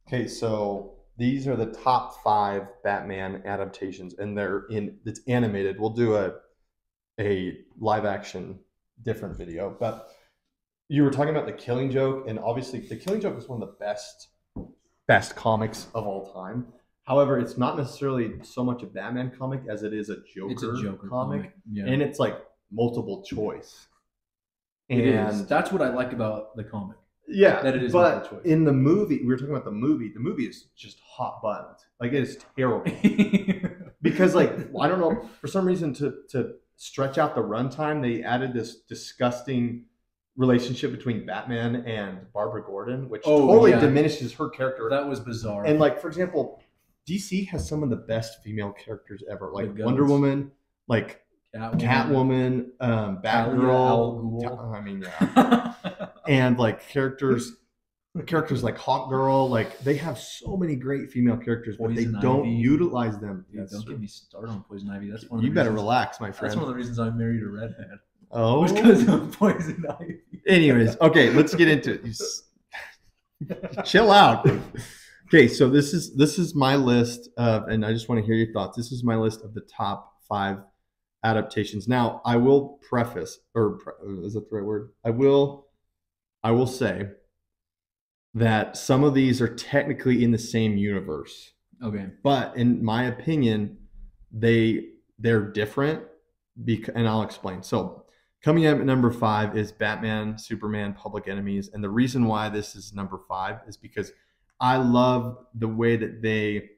Okay, so these are the top five Batman adaptations, and it's animated. We'll do a live action different video, but you were talking about the Killing Joke, and obviously the Killing Joke is one of the best comics of all time. However, it's not necessarily so much a Batman comic as it is a Joker, It's a Joker comic, Yeah, and it's like multiple choice. it is. And That's what I like about the comic. yeah, That it is multiple but choice. in the movie, we were talking about the movie. The movie is just hot buttons. Like it is terrible because, like, I don't know, for some reason to stretch out the runtime, they added this disgusting relationship between Batman and Barbara Gordon, which totally diminishes her character. That was bizarre. And like, for example, DC has some of the best female characters ever, like The Wonder goats. Woman, like Catwoman, Batgirl. I mean, yeah. And like characters like Hawk Girl, like they have so many great female characters, but they don't utilize them. Yeah, don't get me started on Poison Ivy. That's one of You better relax, my friend. That's one of the reasons I married a redhead. Oh, was because of Poison Ivy. Anyways, okay, let's get into it. Chill out. Okay, so this is my list of, and I just want to hear your thoughts. This is my list of the top 5 adaptations. Now, I will preface, or is that the right word? I will say that some of these are technically in the same universe. Okay. But in my opinion, they're different, and I'll explain. So coming up at number 5 is Batman, Superman, Public Enemies. And the reason why this is number 5 is because I love the way that they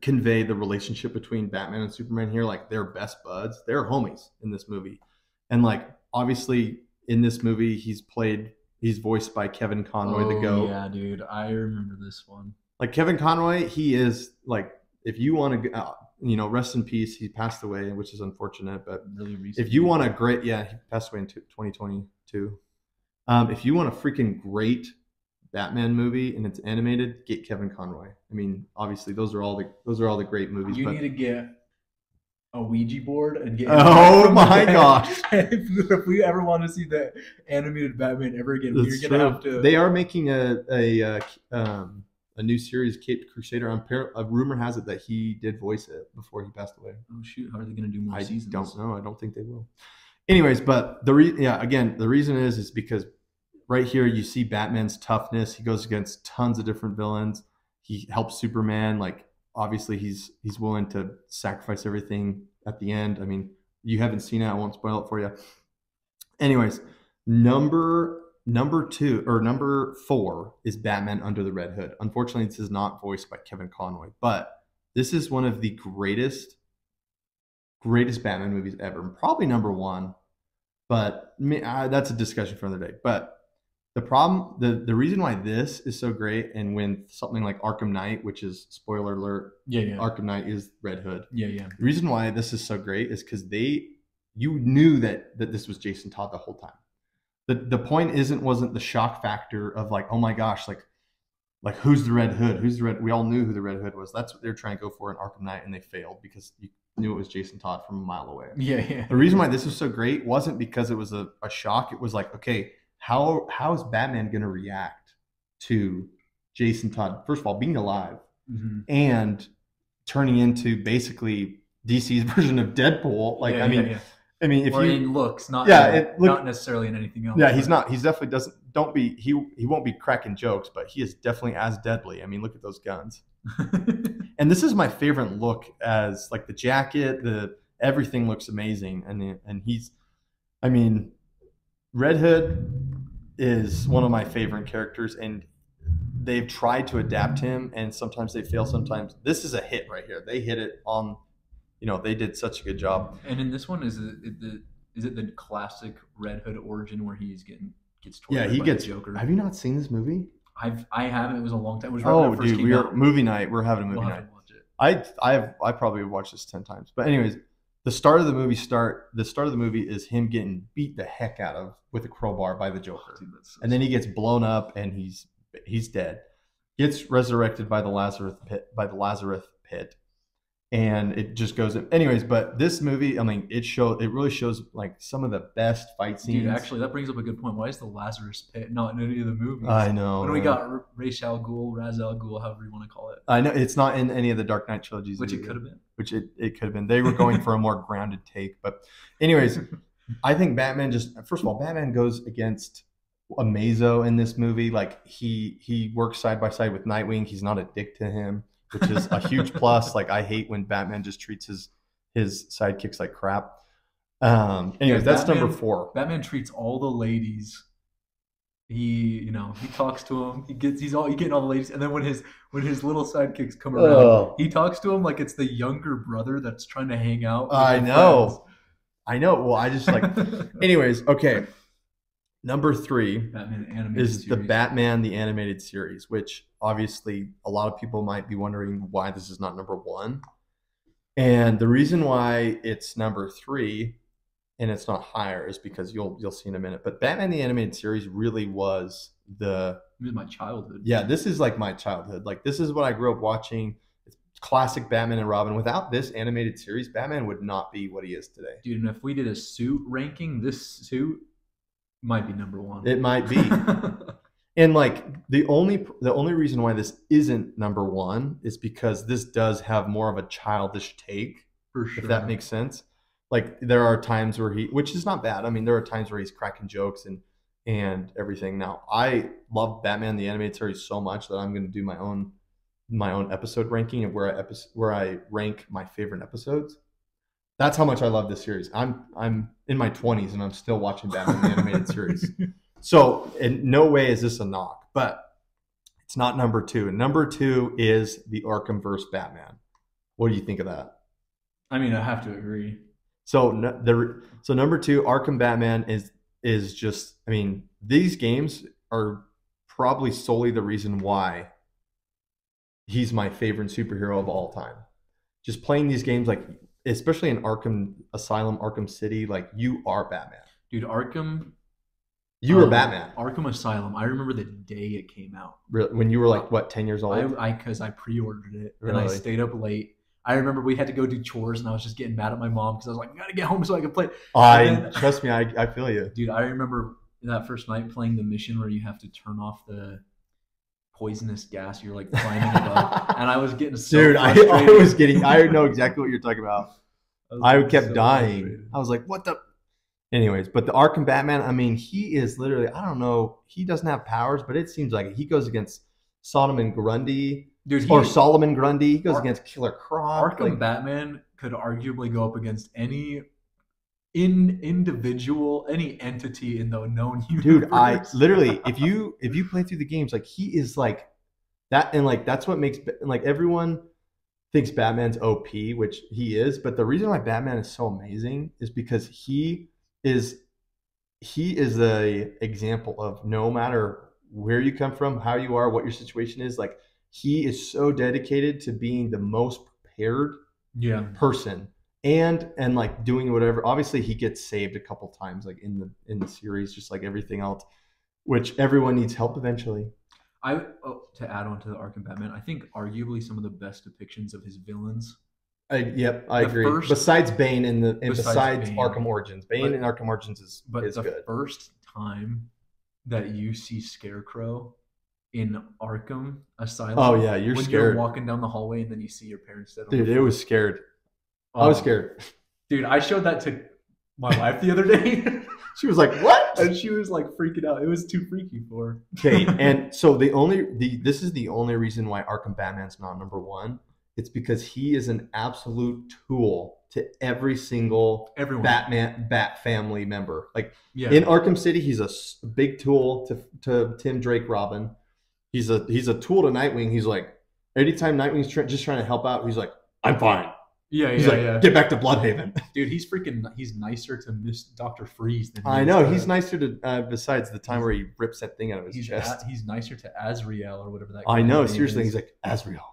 convey the relationship between Batman and Superman here. Like they're best buds. They're homies in this movie. And like obviously in this movie he's voiced by Kevin Conroy, the GOAT. Yeah, dude. I remember this one. Like Kevin Conroy, he is like, if you want to rest in peace. He passed away, which is unfortunate, but really recently. If you want a great, he passed away in 2022. If you want a freaking great Batman movie and it's animated, get Kevin Conroy. I mean, obviously those are all the great movies. You need to get a Ouija board and get. Oh my gosh! If we ever want to see the animated Batman ever again, we're gonna have to. They are making a new series, Caped Crusader. A rumor has it that he did voice it before he passed away. Oh shoot! How are they going to do more seasons? I don't know. I don't think they will. Anyways, but the reason is because right here you see Batman's toughness. He goes against tons of different villains. He helps Superman. Like obviously he's willing to sacrifice everything at the end. I mean, you haven't seen it. I won't spoil it for you. Anyways, number 4 is Batman Under the Red Hood. Unfortunately, this is not voiced by Kevin Conroy, but this is one of the greatest Batman movies ever. Probably number 1, but that's a discussion for another day. But the reason why this is so great, and when something like Arkham Knight, which is spoiler alert, Arkham Knight is Red Hood. The reason why this is so great is because you knew that this was Jason Todd the whole time. The point wasn't the shock factor of like, oh my gosh, like who's the Red Hood? Who's the Red? We all knew who the Red Hood was. That's what they're trying to go for in Arkham Knight, and they failed because you knew it was Jason Todd from a mile away. The reason why this was so great wasn't because it was a shock. It was like, okay, how is Batman going to react to Jason Todd? First of all, being alive and turning into basically DC's version of Deadpool. Like, I mean, if in looks, not necessarily in anything else. Yeah, he's not. He's definitely doesn't. Don't be. He won't be cracking jokes, but he is definitely as deadly. I mean, look at those guns. And this is my favorite look, as like the jacket, everything looks amazing, and he's. I mean, Red Hood is one of my favorite characters, and they've tried to adapt him, and sometimes they fail. Sometimes this is a hit right here. They hit it on. They did such a good job. And in this one, is it the classic Red Hood origin where he gets tortured by the Joker? Have you not seen this movie? I haven't. It was a long time. It was right when it first came out. Movie night. We're having a movie night. Watch it. I probably watched this 10 times. But anyways, the start of the movie is him getting beat the heck out of with a crowbar by the Joker. Dude, and then he gets blown up and he's dead. Gets resurrected by the Lazarus pit. and it just goes. Anyways, but this movie, I mean, it really shows like some of the best fight Dude, scenes. actually, that brings up a good point. Why is the Lazarus Pit not in any of the movies? I know. When we got Ra's al Ghul, however you want to call it. I know it's not in any of the Dark Knight trilogies, which either. It could have been. Which it could have been. They were going for a more grounded take, but anyways, I think Batman just first of all, Batman goes against Amazo in this movie. Like he works side by side with Nightwing. He's not a dick to him, which is a huge plus. Like I hate when Batman just treats his sidekicks like crap. Anyways, that's Batman, number 4. Batman treats all the ladies. He talks to him. He's getting all the ladies, and then when his little sidekicks come around, he talks to him like it's the younger brother that's trying to hang out. I know. Well, I just like. Anyways, okay. Number 3 Batman is series. the Batman the Animated Series, which obviously a lot of people might be wondering why this is not number 1. And the reason why it's number 3 and it's not higher is because you'll see in a minute. But Batman the Animated Series really was my childhood. Yeah, this is like my childhood. Like this is what I grew up watching. It's classic Batman and Robin. Without this animated series, Batman would not be what he is today. Dude, and if we did a suit ranking, this suit might be number 1. It might be. And like the only reason why this isn't number 1 is because this does have more of a childish take. For sure. If that makes sense. Like there are times where which is not bad. I mean, there are times where he's cracking jokes and everything. Now, I love Batman the Animated Series so much that I'm going to do my own episode ranking of where I rank my favorite episodes. That's how much I love this series. I'm in my 20s and I'm still watching Batman the Animated Series. So, in no way is this a knock, but it's not number 2. And number 2 is the Arkhamverse Batman. What do you think of that? I mean, I have to agree. So number 2, Arkham Batman is just, I mean, these games are probably solely the reason why he's my favorite superhero of all time. Just playing these games, like especially in Arkham Asylum, Arkham City, like you are Batman. Dude, Arkham. You were Batman. Arkham Asylum. I remember the day it came out. Really? When you were like what, 10 years old? Because I pre-ordered it really? And I stayed up late. I remember we had to go do chores, and I was just getting mad at my mom because I was like, "I gotta get home so I can play." Trust me, I feel you, dude. I remember that first night playing the mission where you have to turn off the poisonous gas. You're like climbing above, and I was getting so frustrated. I know exactly what you're talking about. I kept dying. Frustrated. I was like, "What the?" Anyways, but the Arkham Batman, I mean, he is literally, I don't know, he doesn't have powers, but it seems like he goes against Solomon Grundy. Dude, Solomon Grundy. He goes against Killer Croc. Arkham Batman could arguably go up against any individual, any entity in the known universe. Dude, I literally, if you play through the games, like he is like that, and like that's what makes like everyone thinks Batman's OP, which he is. But the reason why Batman is so amazing is because he is a example of no matter where you come from, how you are, what your situation is, like. He is so dedicated to being the most prepared person and like doing whatever. Obviously he gets saved a couple times like in the series, just like everything else, which everyone needs help eventually. To add on to the Arkham Batman, I think arguably some of the best depictions of his villains. I agree. Besides Bane besides Arkham Origins. Bane in Arkham Origins is good. The first time that you see Scarecrow in Arkham Asylum. Oh yeah, you're when scared. You're walking down the hallway and then you see your parents dead. Dude, it was scared. I was scared. Dude, I showed that to my wife the other day. She was like, "What?" And she was like freaking out. It was too freaky for her. Okay, and so this is the only reason why Arkham Batman's not number 1. It's because he is an absolute tool to every single Bat family member. Like in Arkham City, he's a big tool to Tim Drake Robin. He's a tool to Nightwing. He's like, anytime Nightwing's just trying to help out, he's like, "I'm fine." He's like, "Get back to Bloodhaven." Dude, he's nicer to Miss Dr. Freeze than I know. He's nicer to besides the time where he rips that thing out of his chest. He's nicer to Azrael or whatever that. I know. Seriously, he's like Azrael,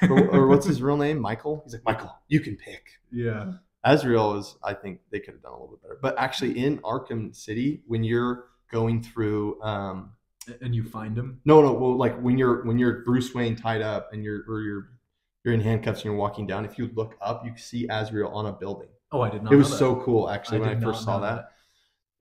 or what's his real name? Michael. He's like, "Michael, you can pick." Yeah. Azrael is. I think they could have done a little bit better. But actually, in Arkham City, when you're going through. And you find him? No. Well, like when you're Bruce Wayne tied up and you're you're in handcuffs and you're walking down. If you look up, you see Azrael on a building. Oh, I did not It know was that. so cool, actually, when I did first not saw know that.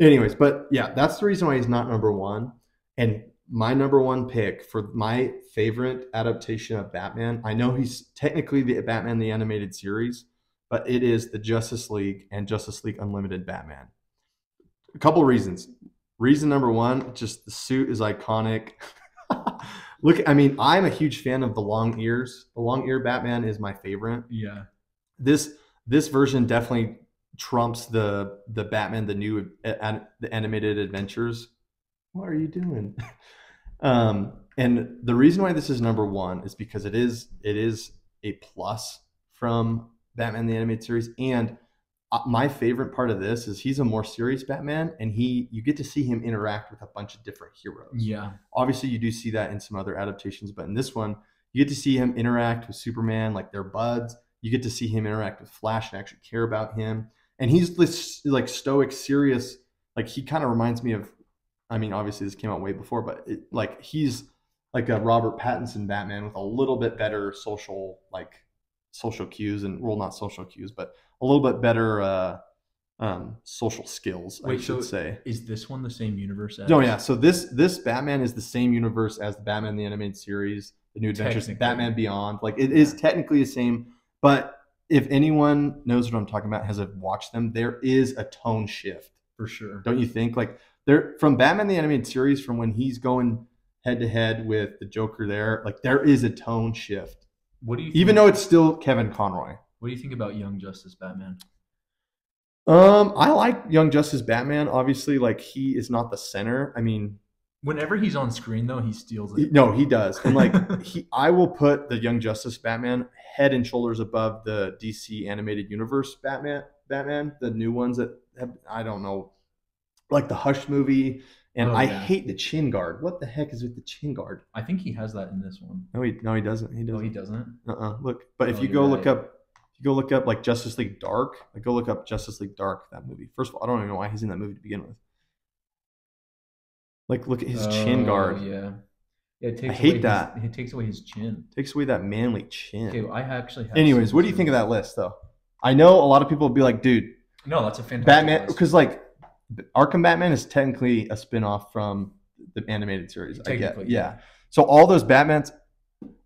Anyways, but yeah, that's the reason why he's not number one. And my number one pick for my favorite adaptation of Batman, I know he's technically the Batman the Animated Series, but it is the Justice League and Justice League Unlimited Batman. A couple of reasons. Reason number one, just the suit is iconic. Look, I mean, I'm a huge fan of the long ears. The long ear Batman is my favorite. Yeah. This version definitely trumps the Batman, the new the animated adventures. What are you doing? And the reason why this is number one is because it is a plus from Batman the Animated Series. And my favorite part of this is he's a more serious Batman, and you get to see him interact with a bunch of different heroes. Yeah. Obviously, you do see that in some other adaptations, but in this one, you get to see him interact with Superman like they're buds. You get to see him interact with Flash and actually care about him. And he's this like stoic, serious. Like he kind of reminds me of. I mean, obviously this came out way before, but like he's like a Robert Pattinson Batman with a little bit better social cues and well, not social cues, but a little bit better social skills, I Wait, should so say. is this one the same universe as? No, yeah. So this Batman is the same universe as the Batman the Animated Series, the New Adventures, Technically. Batman Beyond. Like it is technically the same, but if anyone knows what I'm talking about, has watched them, there is a tone shift. For sure. Don't you think? Like there from Batman the Animated Series, from when he's going head to head with the Joker there is a tone shift. What do you Even though it's still Kevin Conroy. What do you think about Young Justice Batman? I like Young Justice Batman. Obviously, like he is not the center. I mean, whenever he's on screen, though, he steals it. No, he does. And like I will put the Young Justice Batman head and shoulders above the DC animated universe Batman, the new ones that have, I don't know, like the Hush movie. And I hate the chin guard. What the heck is with the chin guard? I think he has that in this one. No, he doesn't. He doesn't. No, he doesn't. Look, but if you go look up like Justice League Dark, like go look up Justice League Dark, that movie. First of all, I don't even know why he's in that movie to begin with. Like, look at his chin guard. Yeah. It takes I hate that. It takes away his chin. Takes away that manly chin. Okay, well, I actually have. Anyways, what do you think of that list, though? I know a lot of people will be like, dude. No, that's a fantastic Batman, list. because like Arkham Batman is technically a spinoff from the animated series. I get. Yeah. So all those Batmans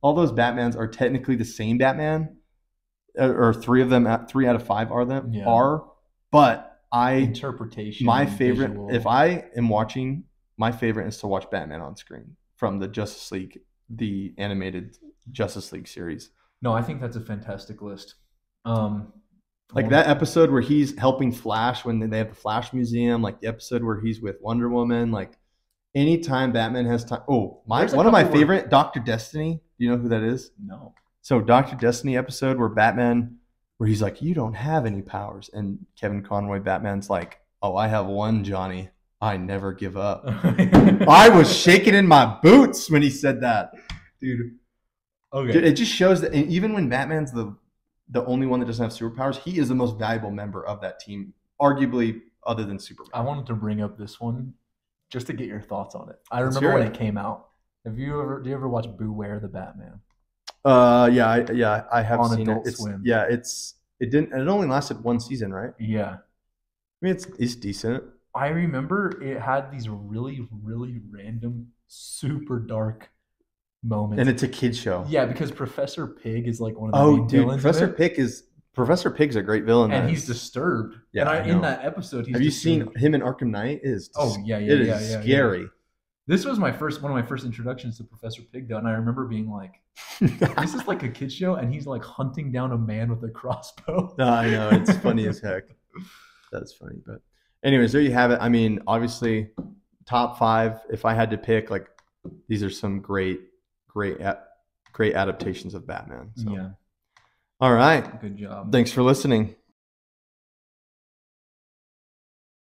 are technically the same Batman, or three out of five are. But interpretation. My favorite, visual. If I am watching, my favorite is to watch Batman on screen from the Justice League, the animated Justice League series. No, I think that's a fantastic list. Like that episode where he's helping Flash when they have the Flash Museum, like the episode where he's with Wonder Woman, like anytime Batman has time. Oh, one of my favorite, Dr. Destiny. Do you know who that is? No. So Dr. Destiny episode where he's like, you don't have any powers. And Kevin Conroy, Batman's like, oh, I have one, Johnny. I never give up. I was shaking in my boots when he said that. Dude. Okay. Dude, it just shows that even when Batman's the only one that doesn't have superpowers, he is the most valuable member of that team, arguably other than Superman. I wanted to bring up this one just to get your thoughts on it. I remember when it came out. Do you ever watch Beware the Batman? Yeah, I have on seen Adult it. Swim. Yeah, it only lasted one season, right? Yeah. I mean, it's decent. I remember it had these really, really random, super dark moments. And it's a kid's show. Yeah, because Professor Pig is like one of the main villains. Professor Pig's a great villain. And he's disturbed. Yeah, and in that episode, have you seen him in Arkham Knight? It is scary. Yeah. This was one of my first introductions to Professor Pig, though, and I remember being like, "This is like a kid's show," and he's like hunting down a man with a crossbow. I know, it's funny as heck. That's funny, but anyways, there you have it. I mean, obviously, top 5. If I had to pick, like, these are some great adaptations of Batman. So. Yeah. All right. Good job. Thanks for listening.